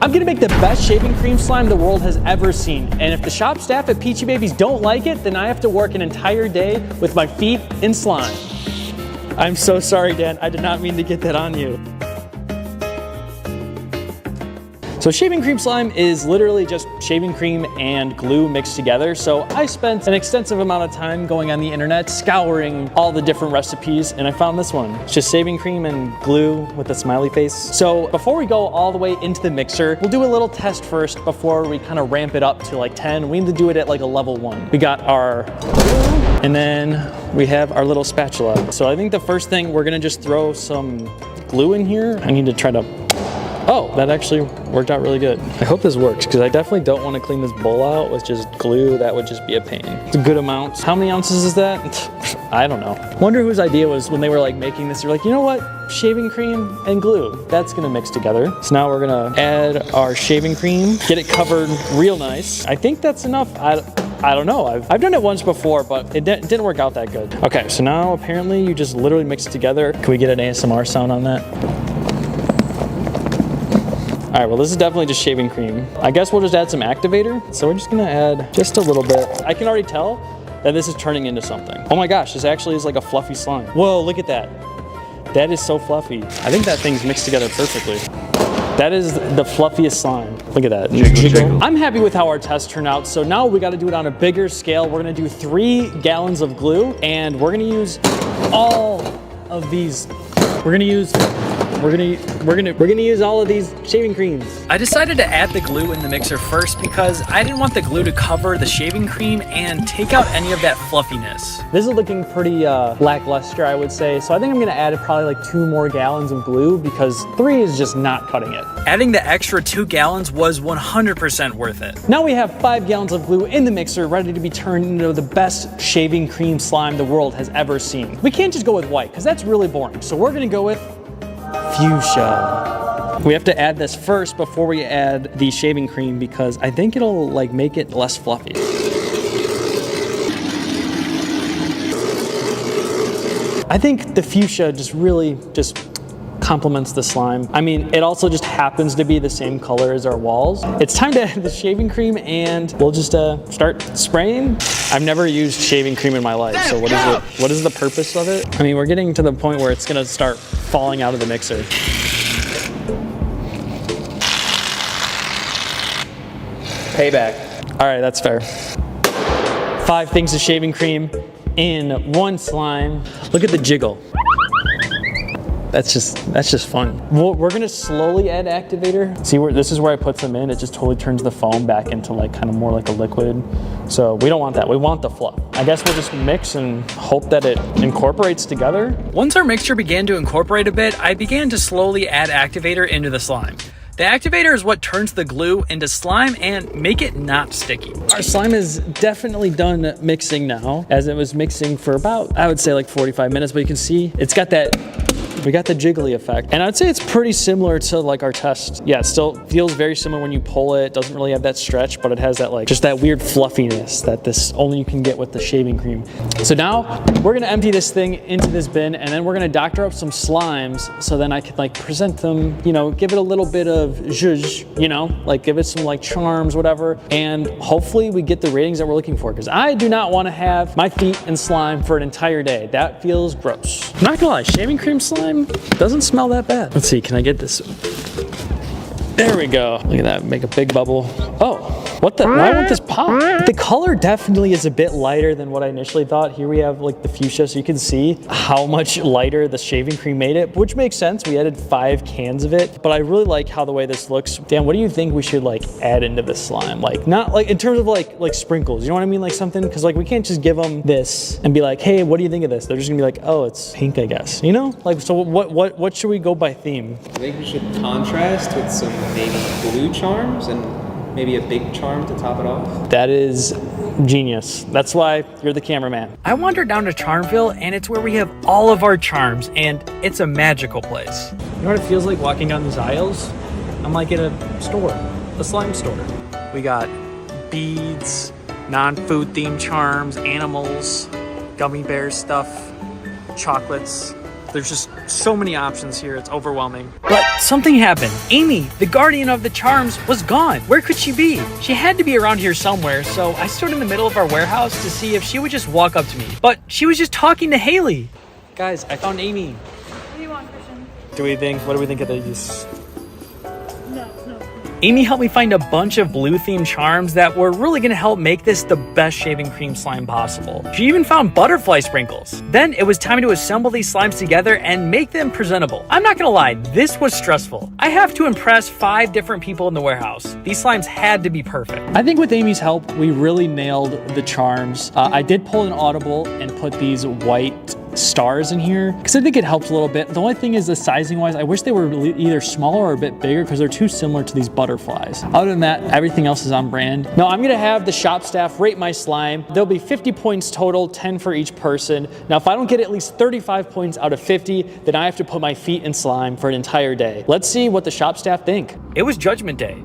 I'm gonna make the best shaving cream slime the world has ever seen. And if the shop staff at Peachybbies don't like it, then I have to work an entire day with my feet in slime. I'm so sorry, Dan. I did not mean to get that on you. So shaving cream slime is literally just shaving cream and glue mixed together. So I spent an extensive amount of time going on the internet, scouring all the different recipes, and I found this one. It's just shaving cream and glue with a smiley face. So before we go all the way into the mixer, we'll do a little test first before we kind of ramp it up to like 10. We need to do it at like a level 1. We got our glue, and then we have our little spatula. So I think the first thing, we're gonna just throw some glue in here. I need to try to, oh, that actually worked out really good. I hope this works, because I definitely don't want to clean this bowl out with just glue. That would just be a pain. It's a good amount. How many ounces is that? I don't know. Wonder whose idea was when they were like making this. They're like, you know what? Shaving cream and glue, that's gonna mix together. So now we're gonna add our shaving cream, get it covered real nice. I think that's enough. I don't know. I've done it once before, but it didn't work out that good. Okay, so now apparently you just literally mix it together. Can we get an ASMR sound on that? All right, well, this is definitely just shaving cream. I guess we'll just add some activator. So we're just gonna add just a little bit. I can already tell that this is turning into something. Oh my gosh, this actually is like a fluffy slime. Whoa, look at that. That is so fluffy. I think that thing's mixed together perfectly. That is the fluffiest slime. Look at that. Jiggle. I'm happy with how our test turned out. So now we gotta do it on a bigger scale. We're gonna do 3 gallons of glue, and we're gonna use all of these. We're gonna use all of these shaving creams. I decided to add the glue in the mixer first because I didn't want the glue to cover the shaving cream and take out any of that fluffiness. This is looking pretty lackluster, I would say. So I think I'm gonna add probably like 2 more gallons of glue, because 3 is just not cutting it. Adding the extra 2 gallons was 100% worth it. Now we have 5 gallons of glue in the mixer, ready to be turned into the best shaving cream slime the world has ever seen. We can't just go with white, because that's really boring. So we're gonna go with fuchsia. We have to add this first before we add the shaving cream, because I think it'll like make it less fluffy. I think the fuchsia just really complements the slime. I mean, it also just happens to be the same color as our walls. It's time to add the shaving cream, and we'll just start spraying. I've never used shaving cream in my life, so what is it? What is the purpose of it? I mean, we're getting to the point where it's gonna start falling out of the mixer. Payback. All right, that's fair. 5 things of shaving cream in 1 slime. Look at the jiggle. That's just fun. We're gonna slowly add activator. See, this is where I put them in. It just totally turns the foam back into like kind of more like a liquid. So we don't want that. We want the fluff. I guess we'll just mix and hope that it incorporates together. Once our mixture began to incorporate a bit, I began to slowly add activator into the slime. The activator is what turns the glue into slime and make it not sticky. Our slime is definitely done mixing now, as it was mixing for about, I would say like 45 minutes, but you can see it's got that, we got the jiggly effect. And I'd say it's pretty similar to like our test. Yeah, it still feels very similar when you pull it. It doesn't really have that stretch, but it has that like, just that weird fluffiness that this only you can get with the shaving cream. So now we're gonna empty this thing into this bin, and then we're gonna doctor up some slimes so then I can like present them, you know, give it a little bit of zhuzh, you know, like give it some like charms, whatever. And hopefully we get the ratings that we're looking for, because I do not wanna have my feet in slime for an entire day. That feels gross. I'm not gonna lie, shaving cream slime doesn't smell that bad. Let's see, can I get this? There we go. Look at that, make a big bubble. Oh, what the, why won't this pop? The color definitely is a bit lighter than what I initially thought. Here we have like the fuchsia, so you can see how much lighter the shaving cream made it, which makes sense. We added 5 cans of it, but I really like how the way this looks. Dan, what do you think we should like add into the slime? Like not like in terms of like sprinkles, you know what I mean? Like something, cause like we can't just give them this and be like, hey, what do you think of this? They're just gonna be like, oh, it's pink, I guess. You know? Like, so what should we go by theme? I think we should contrast with some maybe blue charms and maybe a big charm to top it off. That is genius. That's why you're the cameraman. I wandered down to Charmville, and it's where we have all of our charms, and it's a magical place. You know what it feels like walking down these aisles? I'm like in a store, a slime store. We got beads, non-food themed charms, animals, gummy bear stuff, chocolates. There's just so many options here. It's overwhelming. But something happened. Amy, the guardian of the charms, was gone. Where could she be? She had to be around here somewhere, so I stood in the middle of our warehouse to see if she would just walk up to me. But she was just talking to Haley. Guys, I found Amy. What do you want, Christian? What do we think of these? No. Amy helped me find a bunch of blue-themed charms that were really gonna help make this the best shaving cream slime possible. She even found butterfly sprinkles. Then it was time to assemble these slimes together and make them presentable. I'm not gonna lie, this was stressful. I have to impress 5 different people in the warehouse. These slimes had to be perfect. I think with Amy's help, we really nailed the charms. I did pull an audible and put these white stars in here because I think it helps a little bit. The only thing is the sizing wise, I wish they were either smaller or a bit bigger because they're too similar to these butterflies. Other than that, everything else is on brand. Now I'm gonna have the shop staff rate my slime. There'll be 50 points total, 10 for each person. Now if I don't get at least 35 points out of 50, then I have to put my feet in slime for an entire day. Let's see what the shop staff think. It was Judgment Day.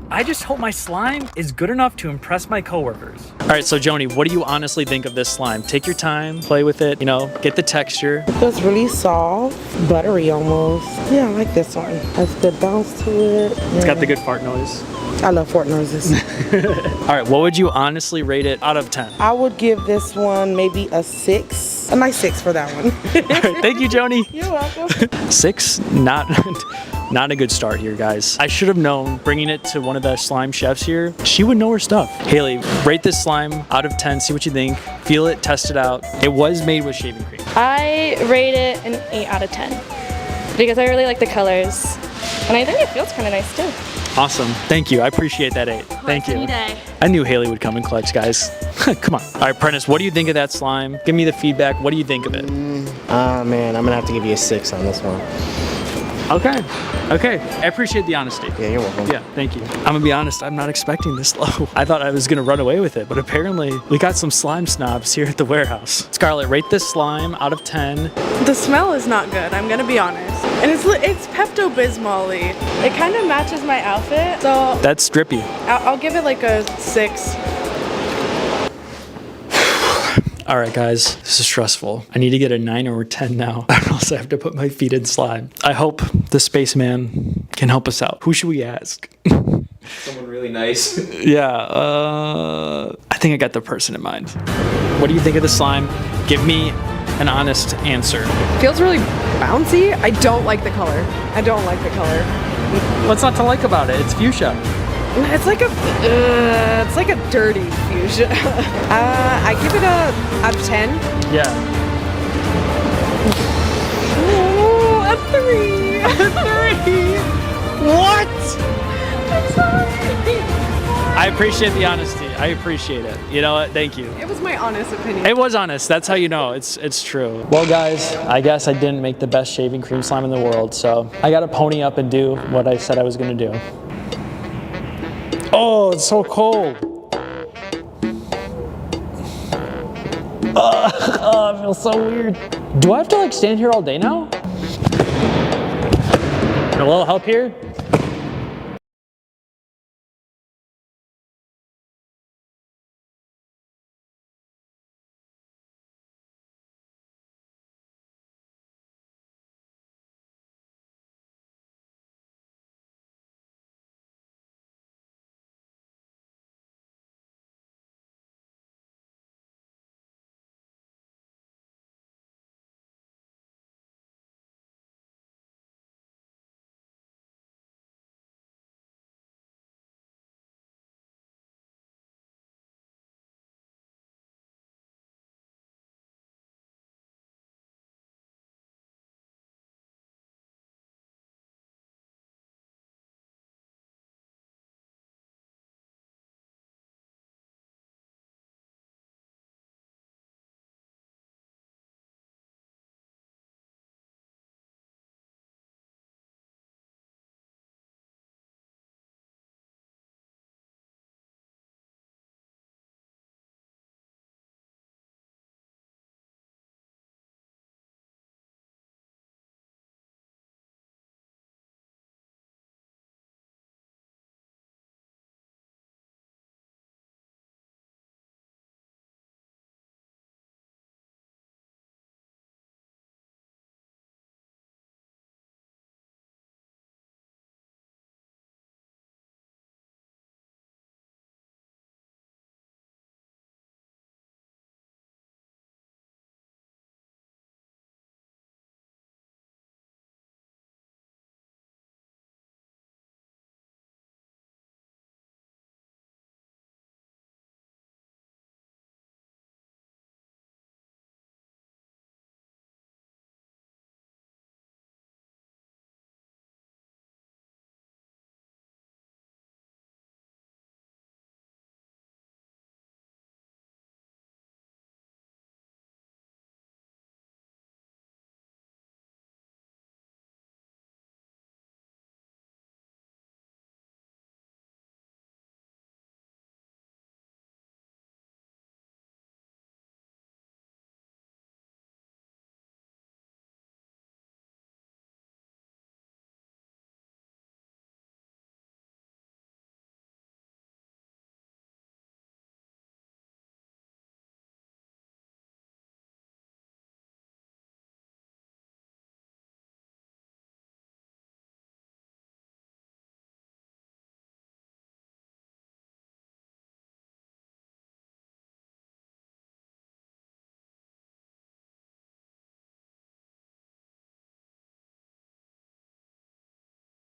I just hope my slime is good enough to impress my coworkers. All right, so Joni, what do you honestly think of this slime? Take your time, play with it, get the texture. It's really soft, buttery almost. Yeah, I like this one. Has good bounce to it. It's got the good fart noise. I love fart noises. All right, what would you honestly rate it out of 10? I would give this one maybe a 6. A nice 6 for that one. All right, thank you, Joni. You're welcome. 6, not a good start here, guys. I should have known, bringing it to one of the slime chefs here, she would know her stuff. Haley, rate this slime out of 10, see what you think. Feel it, test it out. It was made with shaving cream. I rate it an 8 out of 10 because I really like the colors, and I think it feels kind of nice too. Awesome, thank you. I appreciate that 8. Thank you. Any day. I knew Haley would come in clutch, guys. Come on. All right, Prentice, what do you think of that slime? Give me the feedback. What do you think of it? Man, I'm gonna have to give you a 6 on this one. Okay. I appreciate the honesty. Yeah, you're welcome. Yeah, thank you. I'm gonna be honest, I'm not expecting this low. I thought I was gonna run away with it, but apparently we got some slime snobs here at the warehouse. Scarlett, rate this slime out of 10. The smell is not good, I'm gonna be honest. And it's Pepto-Bismol-y. It kind of matches my outfit, so That's drippy. I'll give it like a 6. All right, guys, this is stressful. I need to get a 9 or a 10 now, or else I have to put my feet in slime. I hope the spaceman can help us out. Who should we ask? Someone really nice. Yeah, I think I got the person in mind. What do you think of the slime? Give me an honest answer. Feels really bouncy. I don't like the color. What's not to like about it? It's fuchsia. It's like a dirty fuchsia. I give it a out of 10. Yeah. Ooh, a 3. A 3. What? I'm sorry. I appreciate the honesty. I appreciate it. You know what? Thank you. It was my honest opinion. It was honest. That's how you know it's true. Well, guys, I guess I didn't make the best shaving cream slime in the world, so I got to pony up and do what I said I was going to do. Oh, it's so cold. Oh, it feels so weird. Do I have to stand here all day now? A little help here?